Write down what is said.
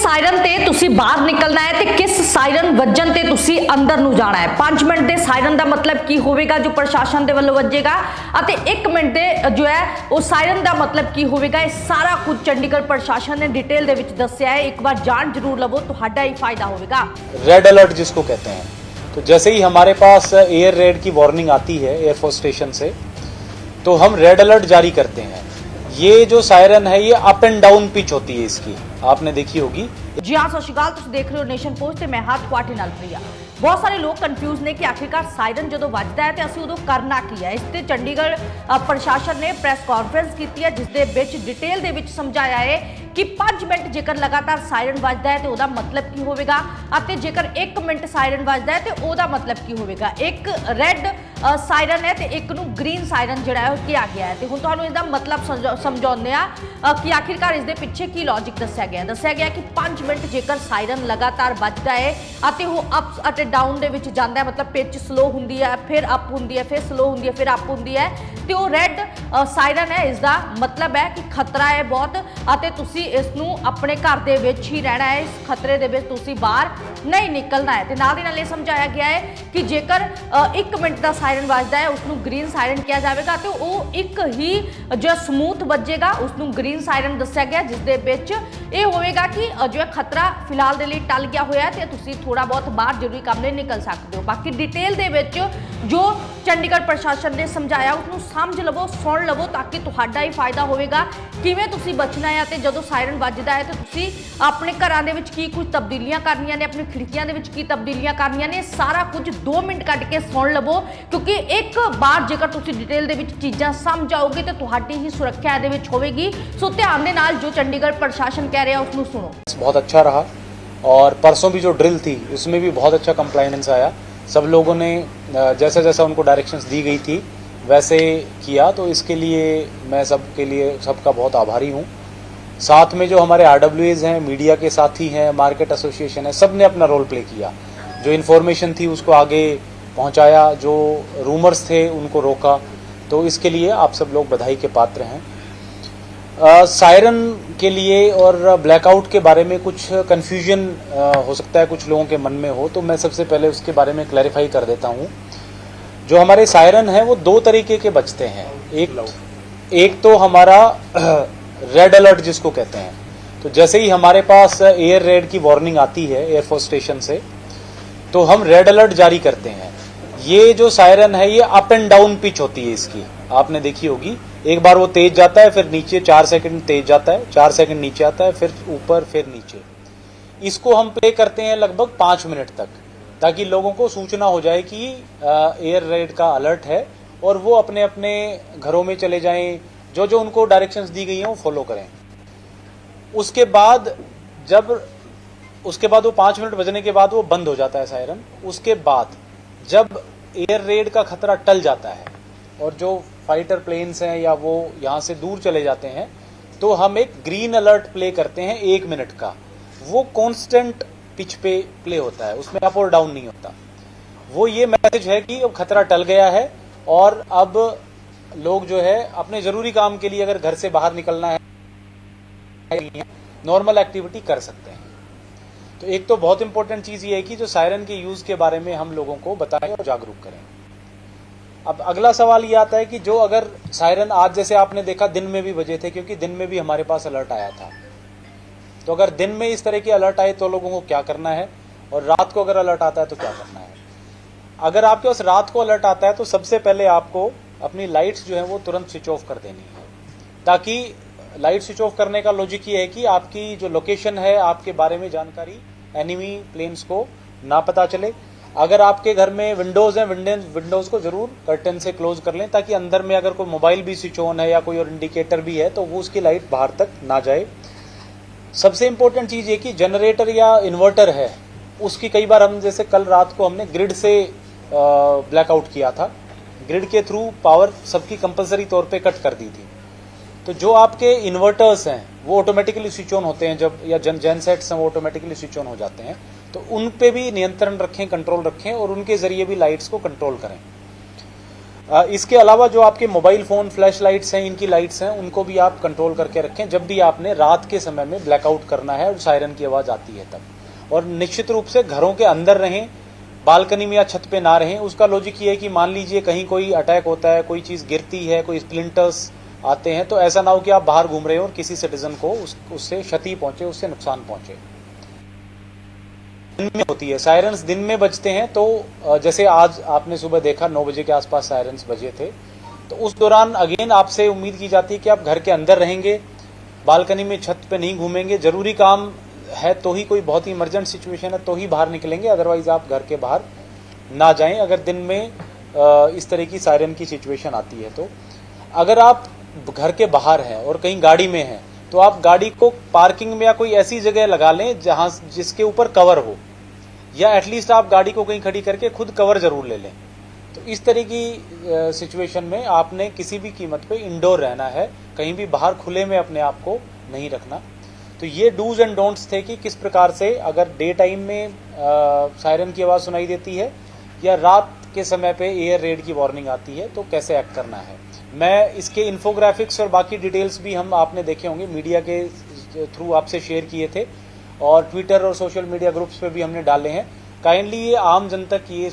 Siren ਤੇ ਤੁਸੀਂ ਬਾਹਰ ਨਿਕਲਣਾ ਹੈ ਤੇ ਕਿਸ ਸਾਇਰਨ ਵੱਜਣ ਤੇ ਤੁਸੀਂ ਅੰਦਰ ਨੂੰ ਜਾਣਾ ਹੈ। 5 ਮਿੰਟ ਦੇ ਸਾਇਰਨ ਦਾ ਮਤਲਬ ਕੀ ਹੋਵੇਗਾ ਜੋ ਪ੍ਰਸ਼ਾਸਨ ਦੇ ਵੱਲੋਂ ਵੱਜੇਗਾ ਅਤੇ 1 ਮਿੰਟ ਦੇ ਜੋ ਹੈ ਉਹ ਸਾਇਰਨ ਦਾ ਮਤਲਬ ਕੀ ਹੋਵੇਗਾ। ਇਹ ਸਾਰਾ ਕੁਝ ਚੰਡੀਗੜ੍ਹ ਪ੍ਰਸ਼ਾਸਨ ਨੇ डिटेल ਦੇ ਵਿੱਚ ਦੱਸਿਆ है। एक बार जान जरूर लवो, ਤੁਹਾਡਾ ही फायदा होगा। रेड अलर्ट जिसको कहते हैं, तो जैसे ही हमारे पास एयर रेड की वार्निंग आती है एयरफोर्स स्टेशन से, तो हम रेड अलर्ट जारी करते हैं। ये जो सायरन है ये अप एंड डाउन पिच होती है, इसकी आपने देखी होगी। जी हाँ, सत श्री अकाल, तुसीं देख रहे हो नेशन पोस्ट ते मैं हां ਤੁਹਾਡੇ ਨਾਲ प्रिया। बहुत सारे लोग कन्फ्यूज ने कि आखिरकार सायरन जो वजदा है तो असं उदों करना की है। इस ते चंडीगढ़ प्रशासन ने प्रेस कॉन्फ्रेंस की है जिस दे विच डिटेल दे विच समझाया है कि 5 मिनट जेकर लगातार सायरन वजदा है तो उहदा मतलब की होवेगा अते जेकर 1 मिनट सायरन वजदा है तो उहदा मतलब की होवेगा। एक रेड सायरन है तो एक नूं ग्रीन सायरन जिहड़ा है किया गया है। तो हुण तुहानूं इसदा मतलब समझाउंदे आ कि आखिरकार इस दे पिछे की लॉजिक दस्सिया गया कि 5 मिनट जेकर सायरन लगातार वजदा है अते वो अप अते डाउन दे विच जांदा है, मतलब पिच स्लो हुंदी है, फिर अप हुंदी है, फिर स्लो हुंदी है, फिर अप हुंदी है। तो वो रेड सायरन है, इसका मतलब है कि खतरा है बहुत अते तुसी इस नूं अपने घर दे विच ही रहना है। इस खतरे दे विच तुसी बाहर नहीं निकलना है। ते नाल दी नाल ये समझाया गया है कि जेकर 1 मिनट का सायरन वजदा है उसनूं ग्रीन सायरन किया जाएगा तो वो एक ही जो स्मूथ बजेगा उसनूं ग्रीन सायरन दस्सिया गया जिस दे विच ये होएगा कि जो खतरा फिलहाल दे लई टल गया होया है ते तुसी थोड़ा बहुत बाहर जरूरी काम लई निकल सकते हो। बाकी डिटेल दे विच जो चंडीगढ़ प्रशासन ने समझाया उसनूं समझ लवो, सुन लवो ताकि तुहाडा ही फायदा होवेगा। किवें तुसी बचना है ते जदों सायरन वजदा है तो तुसी अपने घरां दे विच की कुछ तब्दीलियां करनियां ने, अपनी खिड़कियां दे विच की तब्दीलियां करनियां ने, सारा कुछ 2 मिनट कट के सुन लवो क्योंकि एक बार जेकर तुसी डिटेल दे विच चीज़ां समझ आओगे तो तुहाडी ही सुरक्षा दे विच होवेगी। सो ध्यान दे नाल जो चंडीगढ़ प्रशासन कह रहा है उसनूं सुनो। बहुत अच्छा रहा और परसों भी जो ड्रिल थी उसमें भी बहुत अच्छा कंप्लायंस आया। सब लोगों ने जैसा जैसा उनको डायरेक्शंस दी गई थी वैसे किया, तो इसके लिए मैं सबका बहुत आभारी हूँ। साथ में जो हमारे RWAs हैं, मीडिया के साथी हैं, मार्केट एसोसिएशन है, सब ने अपना रोल प्ले किया। जो इन्फॉर्मेशन थी उसको आगे पहुँचाया, जो रूमर्स थे उनको रोका, तो इसके लिए आप सब लोग बधाई के पात्र हैं। सायरन के लिए और ब्लैकआउट के बारे में कुछ कन्फ्यूजन हो सकता है कुछ लोगों के मन में हो, तो मैं सबसे पहले उसके बारे में क्लैरिफाई कर देता हूँ। जो हमारे सायरन हैं वो 2 तरीके के बजते हैं। एक तो हमारा रेड अलर्ट जिसको कहते हैं, तो जैसे ही हमारे पास एयर रेड की वार्निंग आती है एयरफोर्स स्टेशन से, तो हम रेड अलर्ट जारी करते हैं। ये जो सायरन है ये अप एंड डाउन पिच होती है, इसकी आपने देखी होगी। एक बार वो तेज जाता है, फिर नीचे 4 सेकंड तेज जाता है, 4 सेकंड नीचे आता है, फिर ऊपर, फिर नीचे। इसको हम प्ले करते हैं लगभग 5 मिनट तक, ताकि लोगों को सूचना हो जाए कि एयर रेड का अलर्ट है और वो अपने अपने घरों में चले जाएं, जो जो उनको डायरेक्शंस दी गई हैं वो फॉलो करें। उसके बाद वो 5 मिनट बजने के बाद वो बंद हो जाता है सायरन। उसके बाद जब एयर रेड का खतरा टल जाता है और जो फाइटर प्लेन्स हैं या वो यहाँ से दूर चले जाते हैं, तो हम एक ग्रीन अलर्ट प्ले करते हैं 1 मिनट का। वो कांस्टेंट पिच पे प्ले होता है, उसमें अप और डाउन नहीं होता। वो ये मैसेज है कि अब खतरा टल गया है और अब लोग जो है अपने जरूरी काम के लिए अगर घर से बाहर निकलना है नॉर्मल एक्टिविटी कर सकते हैं। तो एक तो बहुत इंपॉर्टेंट चीज ये है कि जो सायरन के यूज के बारे में हम लोगों को बताएं और जागरूक करें। अब अगला सवाल ये आता है कि जो अगर सायरन आज जैसे आपने देखा दिन में भी बजे थे, क्योंकि दिन में भी हमारे पास अलर्ट आया था, तो अगर दिन में इस तरह के अलर्ट आए तो लोगों को क्या करना है, और रात को अगर अलर्ट आता है तो क्या करना है। अगर आपके पास रात को अलर्ट आता है तो सबसे पहले आपको अपनी लाइट्स जो है वो तुरंत स्विच ऑफ कर देनी है, ताकि लाइट स्विच ऑफ करने का लॉजिक ये है कि आपकी जो लोकेशन है, आपके बारे में जानकारी एनिमी प्लेन्स को ना पता चले। अगर आपके घर में विंडोज हैं, विंडोज को जरूर कर्टन से क्लोज कर लें, ताकि अंदर में अगर कोई मोबाइल भी स्विच ऑन है या कोई और इंडिकेटर भी है तो वो उसकी लाइट बाहर तक ना जाए। सबसे इंपॉर्टेंट चीज ये कि जनरेटर या इन्वर्टर है उसकी कई बार हम, जैसे कल रात को हमने ग्रिड से ब्लैकआउट किया था, ग्रिड के थ्रू पावर सबकी कंपलसरी तौर पे कट कर दी थी। तो जो आपके इन्वर्टर्स हैं वो ऑटोमेटिकली स्विच ऑन होते हैं, जब या जेनसेट्स हैं वो ऑटोमेटिकली स्विच ऑन हो जाते हैं, तो उन पे भी नियंत्रण रखें, कंट्रोल रखें और उनके जरिए भी लाइट्स को कंट्रोल करें। इसके अलावा जो आपके मोबाइल फोन फ्लैश लाइट्स हैं, इनकी लाइट्स हैं, उनको भी आप कंट्रोल करके रखें जब भी आपने रात के समय में ब्लैकआउट करना है और सायरन की आवाज आती है तब। और निश्चित रूप से घरों के अंदर रहें, बालकनी में या छत पे ना रहें। उसका लॉजिक ये है कि मान लीजिए कहीं कोई अटैक होता है, कोई चीज गिरती है, कोई स्प्लिंटर्स आते हैं, तो ऐसा ना हो कि आप बाहर घूम रहे हो और किसी सिटीजन को उससे क्षति पहुंचे, उससे नुकसान पहुंचे। दिन में होती है, सायरन्स दिन में बजते हैं, तो जैसे आज आपने सुबह देखा 9 बजे के आसपास सायरन्स बजे थे, तो उस दौरान अगेन आपसे उम्मीद की जाती है कि आप घर के अंदर रहेंगे, बालकनी में छत पे नहीं घूमेंगे, जरूरी काम है तो ही, कोई बहुत ही इमरजेंट सिचुएशन है तो ही बाहर निकलेंगे, अदरवाइज आप घर के बाहर ना जाएं अगर दिन में इस तरह की सायरन की सिचुएशन आती है। तो अगर आप घर के बाहर हैं और कहीं गाड़ी में हैं, तो आप गाड़ी को पार्किंग में या कोई ऐसी जगह लगा लें जहां जिसके ऊपर कवर हो, या एटलीस्ट आप गाड़ी को कहीं खड़ी करके खुद कवर जरूर ले लें। तो इस तरह की सिचुएशन में आपने किसी भी कीमत पे इंडोर रहना है, कहीं भी बाहर खुले में अपने आप को नहीं रखना। तो ये डूज एंड डोंट्स थे कि किस प्रकार से अगर डे टाइम में सायरन की आवाज सुनाई देती है या रात के समय पे एयर रेड की वार्निंग आती है तो कैसे एक्ट करना है। मैं इसके इन्फोग्राफिक्स और बाकी डिटेल्स भी हम आपने देखे होंगे, मीडिया के थ्रू आपसे शेयर किए थे और ट्विटर और सोशल मीडिया ग्रुप्स पे भी हमने डाले हैं। काइंडली ये आम जनता की ये